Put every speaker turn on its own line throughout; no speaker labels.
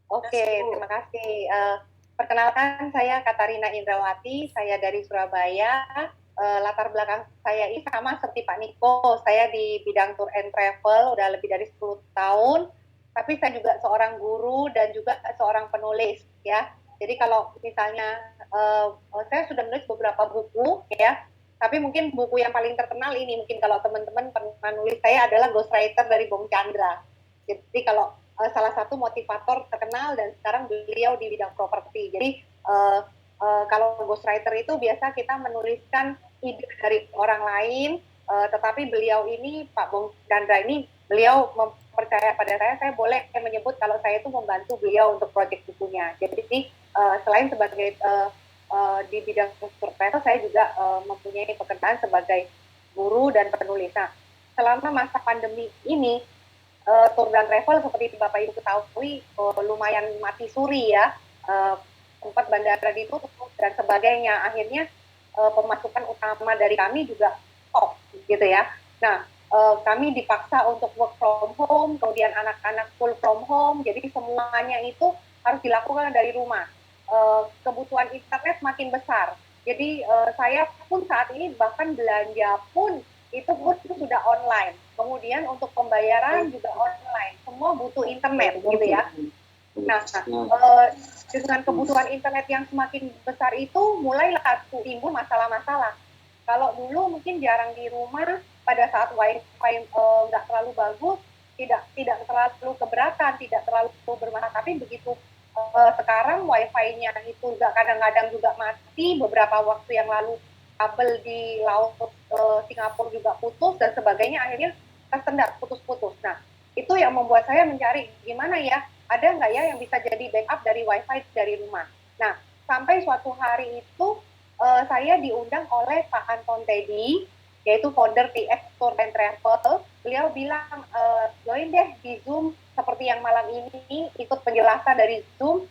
Oke, terima kasih. Perkenalkan, saya Katarina Indrawati, saya dari Surabaya. Latar belakang saya ini sama seperti Pak Niko, saya di bidang tour and travel udah lebih dari 10 tahun, tapi saya juga seorang guru dan juga seorang penulis ya. Jadi kalau misalnya saya sudah menulis beberapa buku ya, tapi mungkin buku yang paling terkenal ini mungkin kalau teman-teman pernah nulis saya adalah Ghostwriter dari Bung Chandra. Jadi kalau salah satu motivator terkenal dan sekarang beliau di bidang properti. Jadi kalau ghostwriter itu biasa kita menuliskan ide dari orang lain, tetapi beliau ini Pak Bung Chandra ini beliau mempercaya pada saya boleh menyebut kalau saya itu membantu beliau untuk proyek bukunya. Jadi selain sebagai di bidang ghostwriter, saya juga mempunyai pekerjaan sebagai guru dan penulis. Nah, selama masa pandemi ini tour dan travel seperti Bapak Ibu ketahui lumayan mati suri ya, tempat bandara ditutup dan sebagainya. Akhirnya pemasukan utama dari kami juga stop gitu ya. Nah, kami dipaksa untuk work from home, kemudian anak-anak full from home, jadi semuanya itu harus dilakukan dari rumah. Kebutuhan internet makin besar. Jadi saya pun saat ini bahkan belanja pun itu pun sudah online. Kemudian untuk pembayaran juga online. Semua butuh internet gitu ya. Nah, dengan kebutuhan internet yang semakin besar itu mulailah timbul masalah-masalah. Kalau dulu mungkin jarang di rumah pada saat wifi nggak terlalu bagus, tidak terlalu keberatan, tidak terlalu bermasalah. Tapi begitu sekarang wifi-nya itu juga kadang-kadang juga mati. Beberapa waktu yang lalu kabel di laut Singapura juga putus dan sebagainya, akhirnya tersendat putus-putus. Nah, itu yang membuat saya mencari gimana ya, ada nggak ya yang bisa jadi backup dari wifi dari rumah. Nah, sampai suatu hari itu saya diundang oleh Pak Anton Teddy, yaitu founder TX Tour and Travel. Beliau bilang, join deh di Zoom seperti yang malam ini, ikut penjelasan dari Zoom,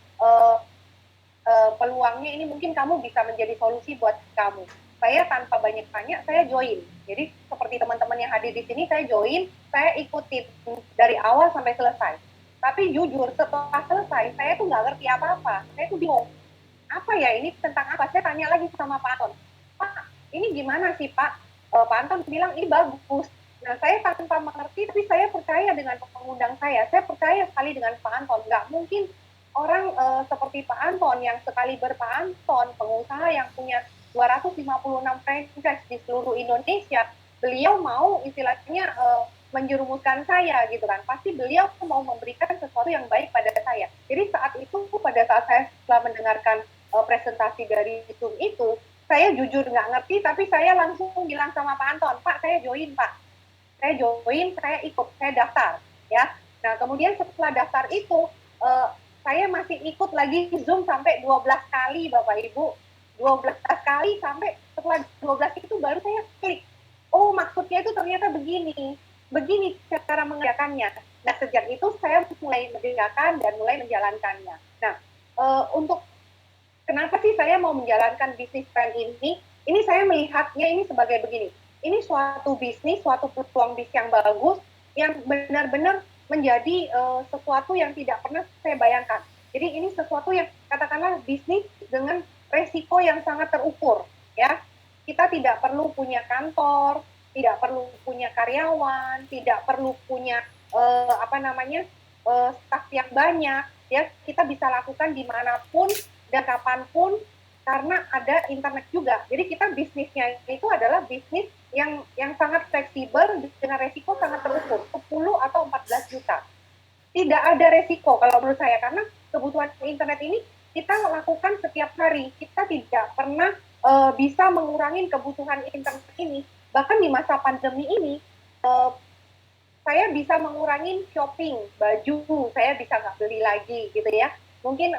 peluangnya ini mungkin kamu bisa menjadi solusi buat kamu. Saya tanpa banyak tanya, saya join. Jadi seperti teman-teman yang hadir di sini, saya join, saya ikutin dari awal sampai selesai. Tapi jujur, setelah selesai, saya tuh nggak ngerti apa-apa. Saya tuh bingung, apa ya ini tentang apa? Saya tanya lagi sama Pak Anton, Pak, ini gimana sih Pak? Pak Anton bilang, ini bagus. Nah, saya tanpa mengerti, tapi saya percaya dengan pengundang saya percaya sekali dengan Pak Anton. Nggak mungkin orang seperti Pak Anton yang sekali Pak Anton, pengusaha yang punya 256 franchise di seluruh Indonesia, beliau mau istilahnya menjerumuskan saya gitu kan. Pasti beliau mau memberikan sesuatu yang baik pada saya. Jadi saat itu, pada saat saya setelah mendengarkan presentasi dari Zoom itu, saya jujur nggak ngerti, tapi saya langsung bilang sama Pak Anton, Pak saya join Pak, saya join, saya ikut, saya daftar ya. Nah kemudian setelah daftar itu saya masih ikut lagi Zoom sampai 12 kali Bapak Ibu, 12 kali sampai setelah 12 itu baru saya klik, oh maksudnya itu ternyata begini, begini cara mengerjakannya. Nah sejak itu saya mulai mengerjakan dan mulai menjalankannya. Nah untuk kenapa sih saya mau menjalankan bisnis plan ini? Ini saya melihatnya ini sebagai begini. Ini suatu bisnis, suatu peluang bisnis yang bagus, yang benar-benar menjadi sesuatu yang tidak pernah saya bayangkan. Jadi ini sesuatu yang katakanlah bisnis dengan resiko yang sangat terukur, ya. Kita tidak perlu punya kantor, tidak perlu punya karyawan, tidak perlu punya apa namanya staf yang banyak, ya. Kita bisa lakukan dimanapun dan kapanpun karena ada internet juga. Jadi kita bisnisnya itu adalah bisnis yang sangat fleksibel dengan resiko sangat terukur, 10 atau 14 juta. Tidak ada resiko kalau menurut saya karena kebutuhan internet ini kita lakukan setiap hari. Kita tidak pernah bisa mengurangi kebutuhan internet ini. Bahkan di masa pandemi ini saya bisa mengurangi shopping baju, saya bisa nggak beli lagi gitu ya. Mungkin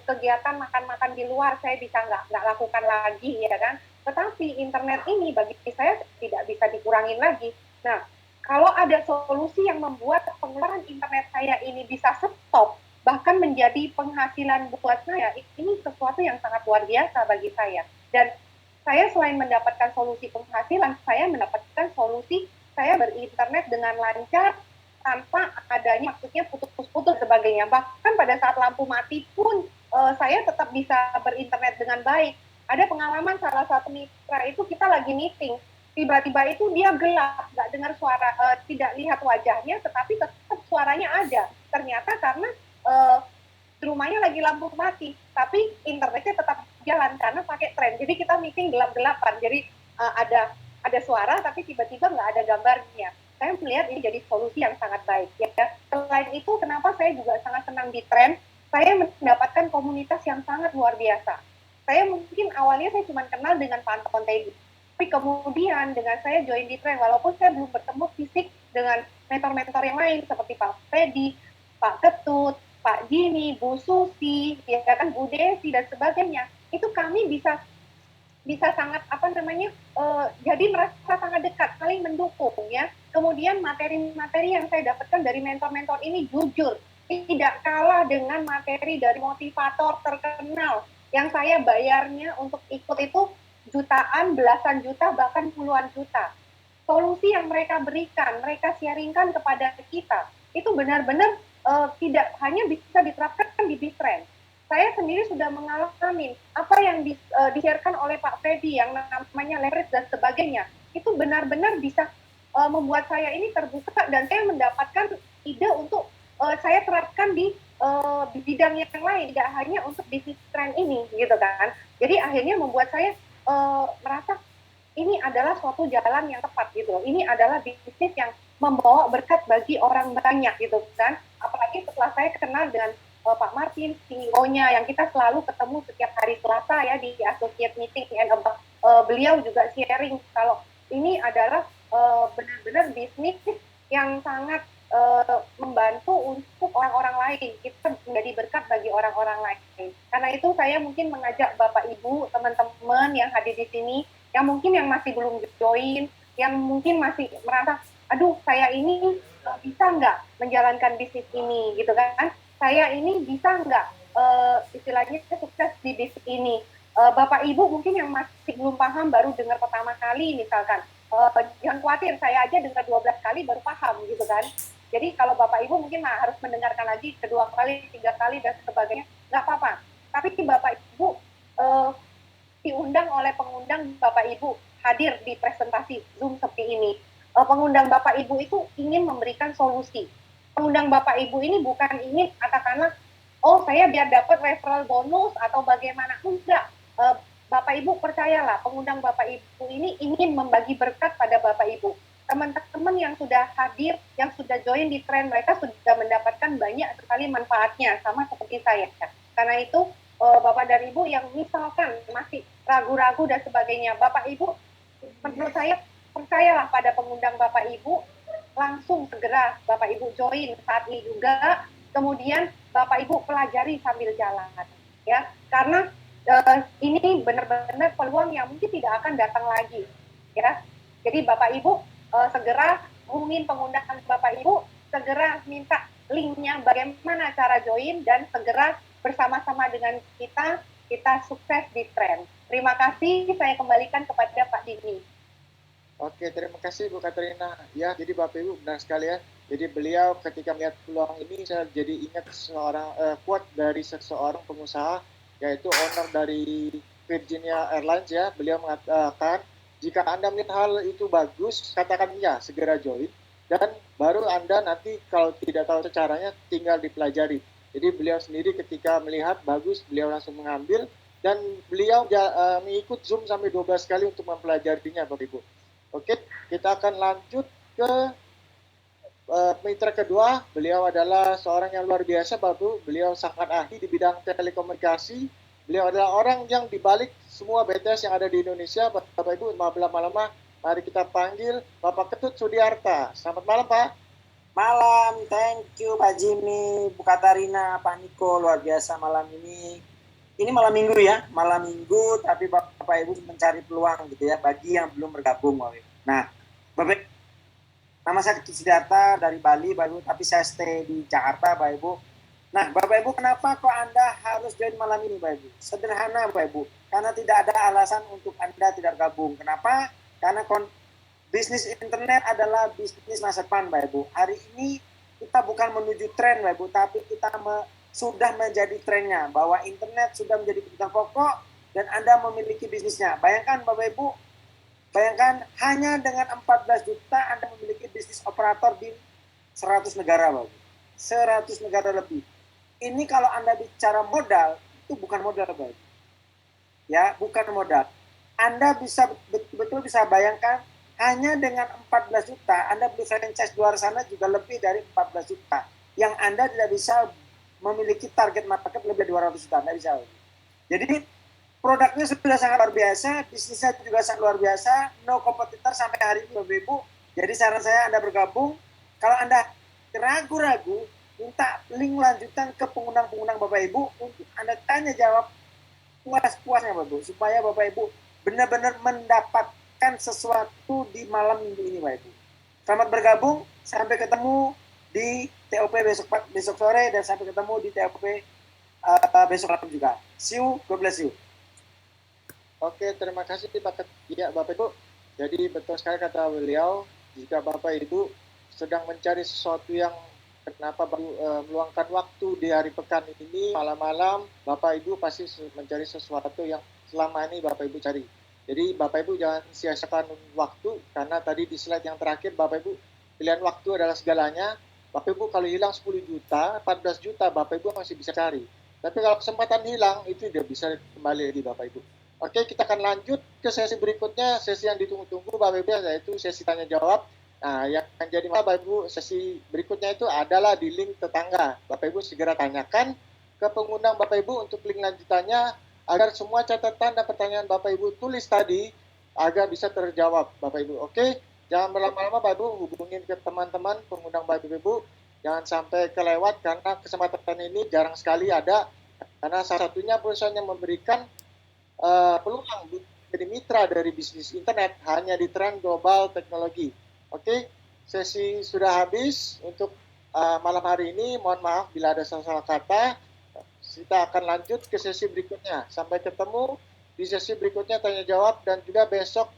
kegiatan makan-makan di luar saya bisa nggak lakukan lagi ya kan. Tetapi internet ini bagi saya tidak bisa dikurangin lagi. Nah, kalau ada solusi yang membuat pengeluaran internet saya ini bisa stop, bahkan menjadi penghasilan buat saya, ini sesuatu yang sangat luar biasa bagi saya. Dan saya selain mendapatkan solusi penghasilan, saya mendapatkan solusi saya berinternet dengan lancar tanpa adanya maksudnya putus-putus sebagainya. Bahkan pada saat lampu mati pun saya tetap bisa berinternet dengan baik. Ada pengalaman salah satu mitra itu kita lagi meeting, tiba-tiba itu dia gelap, nggak dengar suara, tidak lihat wajahnya, tetapi tetap suaranya ada. Ternyata karena rumahnya lagi lampu mati, tapi internetnya tetap jalan karena pakai tren. Jadi kita meeting gelap-gelapan, jadi ada suara tapi tiba-tiba nggak ada gambarnya. Saya melihat ini jadi solusi yang sangat baik. Ya. Selain itu, kenapa saya juga sangat senang di tren? Saya mendapatkan komunitas yang sangat luar biasa. Saya mungkin awalnya saya cuma kenal dengan Pak Anton Teddy, tapi kemudian dengan saya join di tren, walaupun saya belum bertemu fisik dengan mentor-mentor yang lain seperti Pak Teddy, Pak Ketut, Pak Jimmy, Bu Susi, ya kan Bu Desi dan sebagainya, itu kami bisa sangat jadi merasa sangat dekat, saling mendukung ya. Kemudian materi-materi yang saya dapatkan dari mentor-mentor ini jujur tidak kalah dengan materi dari motivator terkenal yang saya bayarnya untuk ikut itu jutaan, belasan juta, bahkan puluhan juta. Solusi yang mereka berikan, mereka sharingkan kepada kita, itu benar-benar tidak hanya bisa diterapkan di Bitren. Saya sendiri sudah mengalami apa yang di-share-kan oleh Pak Freddy yang namanya leverage dan sebagainya. Itu benar-benar bisa membuat saya ini terbuka dan saya mendapatkan ide untuk saya terapkan di bidang yang lain, tidak hanya untuk bisnis tren ini, gitu kan. Jadi akhirnya membuat saya merasa ini adalah suatu jalan yang tepat gitu loh. Ini adalah bisnis yang membawa berkat bagi orang banyak gitu kan. Apalagi setelah saya kenal dengan Pak Martin, CEO-nya yang kita selalu ketemu setiap hari Selasa ya di associate meeting and beliau juga sharing kalau ini adalah benar-benar bisnis yang sangat membantu untuk orang-orang lain. Kita menjadi berkat bagi orang-orang lain. Karena itu saya mungkin mengajak Bapak Ibu, teman-teman yang hadir di sini, yang mungkin yang masih belum join, yang mungkin masih merasa, aduh saya ini bisa nggak menjalankan bisnis ini gitu kan? Saya ini bisa nggak istilahnya sukses di bisnis ini? Bapak Ibu mungkin yang masih belum paham, baru dengar pertama kali misalkan, jangan khawatir, saya aja dengar 12 kali baru paham gitu kan. Jadi kalau Bapak Ibu mungkin harus mendengarkan lagi kedua kali, 3 kali dan sebagainya, nggak apa-apa. Tapi Bapak Ibu diundang oleh pengundang Bapak Ibu hadir di presentasi Zoom seperti ini. Pengundang Bapak Ibu itu ingin memberikan solusi. Pengundang Bapak Ibu ini bukan ingin katakanlah, oh saya biar dapat referral bonus atau bagaimana. Enggak. Bapak Ibu percayalah, pengundang Bapak Ibu ini ingin membagi berkat pada Bapak Ibu. Teman-teman yang sudah hadir, yang sudah join di tren, mereka sudah mendapatkan banyak sekali manfaatnya, sama seperti saya. Karena itu, Bapak dan Ibu yang misalkan masih ragu-ragu dan sebagainya, Bapak Ibu, menurut saya, percayalah pada pengundang Bapak Ibu, langsung segera Bapak Ibu join saat ini juga, kemudian Bapak Ibu pelajari sambil jalan. Ya, karena ini benar-benar peluang yang mungkin tidak akan datang lagi. Ya, jadi Bapak Ibu segera hubungin pengundang Bapak Ibu, segera minta linknya bagaimana cara join dan segera bersama-sama dengan kita sukses di tren. Terima kasih, saya kembalikan kepada Pak Dini.
Oke, terima kasih Bu Katrina. Ya, jadi Bapak Ibu benar sekali ya. Jadi beliau ketika melihat peluang ini, saya jadi ingat seorang quote dari seseorang pengusaha, yaitu owner dari Virginia Airlines ya. Beliau mengatakan, jika Anda melihat hal itu bagus, katakan ya, segera join. Dan baru Anda nanti kalau tidak tahu caranya, tinggal dipelajari. Jadi beliau sendiri ketika melihat bagus, beliau langsung mengambil. Dan beliau mengikut Zoom sampai 12 kali untuk mempelajarinya, Bapak Ibu. Oke, kita akan lanjut ke mitra kedua. Beliau adalah seorang yang luar biasa, Bapak Ibu. Beliau sangat ahli di bidang telekomunikasi. Beliau adalah orang yang dibalik semua BTS yang ada di Indonesia. Bapak Ibu, maaf lama-lama, mari kita panggil Bapak Ketut Sudiarta. Selamat malam, Pak.
Malam, thank you Pak Jimmy, Bu Katarina, Pak Niko, luar biasa malam ini. Ini malam minggu ya, malam minggu, tapi Bapak Ibu mencari peluang gitu ya, bagi yang belum bergabung. Nah, Bapak, nama saya Ketut Sudiarta dari Bali, Bapak Ibu, tapi saya stay di Jakarta, Bapak Ibu. Nah, Bapak Ibu, kenapa kok Anda harus join malam ini, Bapak Ibu? Sederhana, Bapak Ibu. Karena tidak ada alasan untuk Anda tidak gabung. Kenapa? Karena bisnis internet adalah bisnis masa depan, Bapak Ibu. Hari ini kita bukan menuju tren, Bapak Ibu, tapi kita sudah menjadi trennya, bahwa internet sudah menjadi kebutuhan pokok dan Anda memiliki bisnisnya. Bayangkan Bapak Ibu, bayangkan hanya dengan 14 juta Anda memiliki bisnis operator di 100 negara, Bapak. 100 negara lebih. Ini kalau Anda bicara modal, itu bukan modal, Bapak. Ya, bukan modal. Anda bisa betul-betul bisa bayangkan hanya dengan 14 juta Anda beli franchise di luar sana juga lebih dari 14 juta. Yang Anda tidak bisa memiliki target market lebih dari 200 juta, Anda bisa. Jadi produknya sudah sangat luar biasa, bisnisnya juga sangat luar biasa, no kompetitor sampai hari ini Bapak Ibu. Jadi saran saya Anda bergabung. Kalau Anda ragu-ragu, minta link lanjutan ke pengundang-pengundang Bapak Ibu untuk Anda tanya jawab puas-puasnya Bapak Ibu, supaya Bapak Ibu benar-benar mendapatkan sesuatu di malam minggu ini Bapak Ibu. Selamat bergabung, sampai ketemu di TOP besok sore dan sampai ketemu di TOP besok malam juga. See you, God bless you.
Oke, terima kasih Bapak Ibu. Jadi betul sekali kata beliau, jika Bapak Ibu sedang mencari sesuatu yang kenapa meluangkan waktu di hari pekan ini, malam-malam, Bapak Ibu pasti mencari sesuatu yang selama ini Bapak Ibu cari. Jadi Bapak Ibu jangan sia-siakan waktu, karena tadi di slide yang terakhir Bapak Ibu, pilihan waktu adalah segalanya. Bapak Ibu kalau hilang 10 juta, 14 juta Bapak Ibu masih bisa cari. Tapi kalau kesempatan hilang, itu tidak bisa kembali lagi Bapak Ibu. Oke, kita akan lanjut ke sesi berikutnya, sesi yang ditunggu-tunggu Bapak Ibu, yaitu sesi tanya jawab. Nah, yang akan jadi Bapak Ibu, sesi berikutnya itu adalah di link tetangga. Bapak Ibu segera tanyakan ke pengundang Bapak Ibu untuk link lanjutannya, agar semua catatan dan pertanyaan Bapak Ibu tulis tadi, agar bisa terjawab Bapak Ibu. Oke, jangan berlama-lama Bapak Ibu, hubungin ke teman-teman pengundang Bapak Ibu. Jangan sampai kelewat, karena kesempatan ini jarang sekali ada, karena salah satunya perusahaan yang memberikan peluang jadi mitra dari bisnis internet hanya di Tren Global Teknologi. Oke, sesi sudah habis untuk malam hari ini. Mohon maaf bila ada salah-salah kata. Kita akan lanjut ke sesi berikutnya. Sampai ketemu di sesi berikutnya tanya jawab, dan juga besok